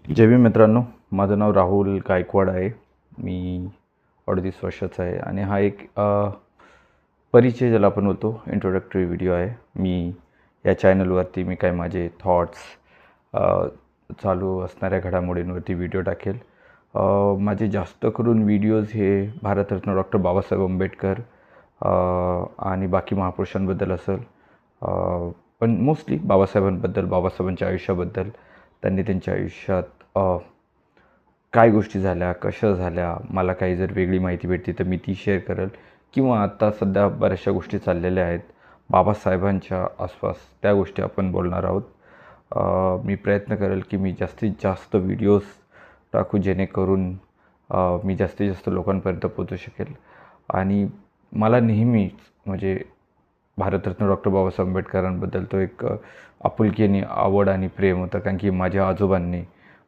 जय भीम मित्रांनो, माझं नाव राहुल गायकवाड आहे. मी 38 वर्षाचा आहे आणि हा एक परिचय ज्याला आपण बोलतो इंट्रोडक्टरी व्हिडिओ आहे. मी या चॅनलवरती मी काय माझे थॉट्स, चालू असणाऱ्या घडामोडींवरती व्हिडिओ टाकेल. माझे जास्त करून व्हिडिओज हे भारतरत्न डॉक्टर बाबासाहेब आंबेडकर आणि बाकी महापुरुषांबद्दल असेल, पण मोस्टली बाबासाहेबांबद्दल, बाबासाहेबांच्या आयुष्याबद्दल, त्यांनी त्यांच्या आयुष्यात काय गोष्टी झाल्या, कशा झाल्या, मला काही जर वेगळी माहिती भेटते तर मी ती शेअर करेल. किंवा आता सध्या बऱ्याचशा गोष्टी चाललेल्या आहेत बाबासाहेबांच्या आसपास, त्या गोष्टी आपण बोलणार आहोत. मी प्रयत्न करेल की मी जास्तीत जास्त व्हिडिओज टाकू, जेणेकरून मी जास्तीत जास्त लोकांपर्यंत पोचू शकेल. आणि मला नेहमीच म्हणजे भारतरत्न डॉक्टर बाबासाहेब आंबेडकरांबद्दल तो एक आपुलकीने आवड आणि प्रेम होतं. कारण की माझ्या आजोबांनी,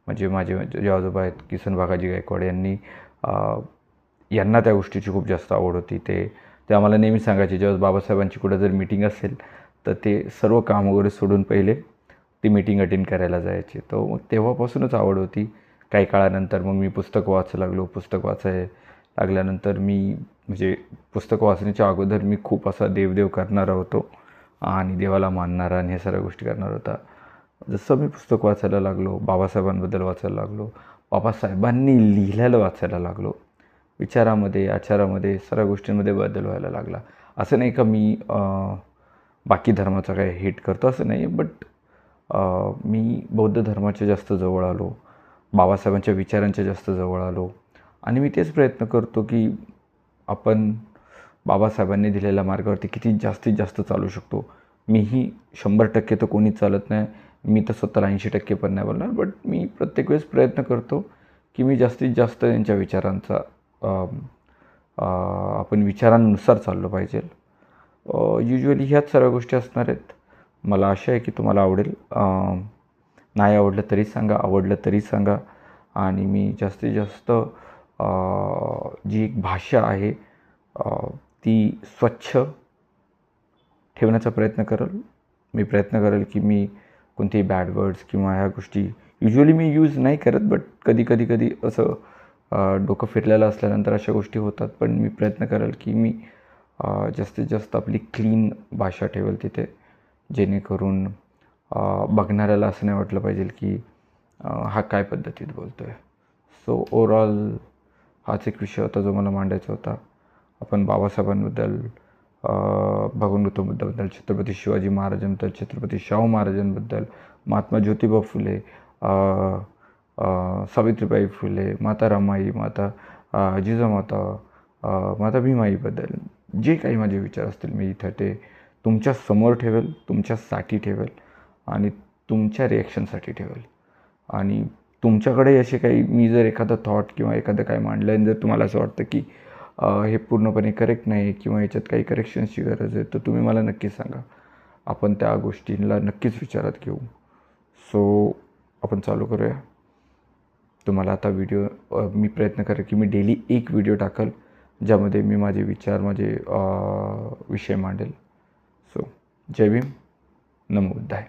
म्हणजे माझे जे आजोबा आहेत किसन बागाजी गायकवाड, यांना त्या गोष्टीची खूप जास्त आवड होती. ते आम्हाला नेहमी सांगायचे, जेव्हा बाबासाहेबांची कुठं जर मीटिंग असेल तर ते सर्व काम वगैरे सोडून पहिले ती मीटिंग अटेंड करायला जायचे. तर मग तेव्हापासूनच आवड होती. काही काळानंतर मग मी पुस्तक वाचायला लागलो. पुस्तक वाचायला लागल्यानंतर मी म्हणजे पुस्तक वाचण्याच्या अगोदर मी खूप असा देवदेव करणारा होतो आणि देवाला मानणारा आणि ह्या सर्व गोष्टी करणार होता. जसं मी पुस्तक वाचायला लागलो, बाबासाहेबांबद्दल वाचायला लागलो, बाबासाहेबांनी लिहिलेलं वाचायला लागलो, विचारामध्ये, आचारामध्ये, सर्व गोष्टींमध्ये बदल व्हायला लागला. असं नाही का मी बाकी धर्माचा काय हेट करतो, असं नाही. बट मी बौद्ध धर्माच्या जास्त जवळ आलो, बाबासाहेबांच्या विचारांच्या जास्त जवळ आलो. आणि मी तेच प्रयत्न करतो की आपण बाबासाहेबांनी दिलेल्या मार्गावरती किती जास्तीत जास्त चालू शकतो. मीही 100% तर कोणीच चालत नाही, मी तर स्वतःला 80% पण नाही बोलणार. बट मी प्रत्येक वेळेस प्रयत्न करतो की मी जास्तीत जास्त त्यांच्या विचारांचा आपण विचारांनुसार चाललो पाहिजे. युजली ह्याच सर्व गोष्टी असणार आहेत. मला आशा आहे की तुम्हाला आवडेल. नाही आवडलं तरी सांगा, आवडलं तरी सांगा. आणि मी जास्तीत जास्त जी एक भाषा आहे ती स्वच्छ ठेवण्याचा प्रयत्न करेल. मी प्रयत्न करेल की मी कोणतेही बॅड वर्ड्स किंवा ह्या गोष्टी युजली मी यूज नाही करत. बट कधी असं डोकं फिरलेलं असल्यानंतर अशा गोष्टी होतात. पण मी प्रयत्न करेल की मी जास्तीत जास्त आपली क्लीन भाषा ठेवेल तिथे, जेणेकरून बघणाऱ्याला असं नाही वाटलं पाहिजे की हा काय पद्धतीत बोलतो आहे. सो ओवरऑल हाच एक विषय होता जो मला मांडायचा होता. आपण बाबासाहेबांबद्दल, भगवान गौतम बुद्धाबद्दल, छत्रपती शिवाजी महाराजांबद्दल, छत्रपती शाहू महाराजांबद्दल, महात्मा ज्योतिबा फुले, सावित्रीबाई फुले, माता रमाई, माता जिजामाता, माता भीमाईबद्दल जे काही माझे विचार असतील मी इथं ते तुमच्या समोर ठेवेल, तुमच्यासाठी ठेवेल आणि तुमच्या रिॲक्शनसाठी ठेवेल. आणि तुमच्याकडे असे काही, मी जर एखादा थॉट किंवा एखादं काय मांडलं आणि जर तुम्हाला असं वाटतं की हे पूर्णपणे करेक्ट नाही किंवा याच्यात काही करेक्शन्सची गरज आहे, तर तुम्ही मला नक्कीच सांगा. आपण त्या गोष्टींना नक्कीच विचारात घेऊ. सो आपण चालू करूया. तुम्हाला आता व्हिडिओ मी प्रयत्न करेन की मी डेली एक व्हिडिओ टाकेल ज्यामध्ये मी माझे विचार, माझे विषय मांडेल. सो जय भीम, नमो बुद्धाय.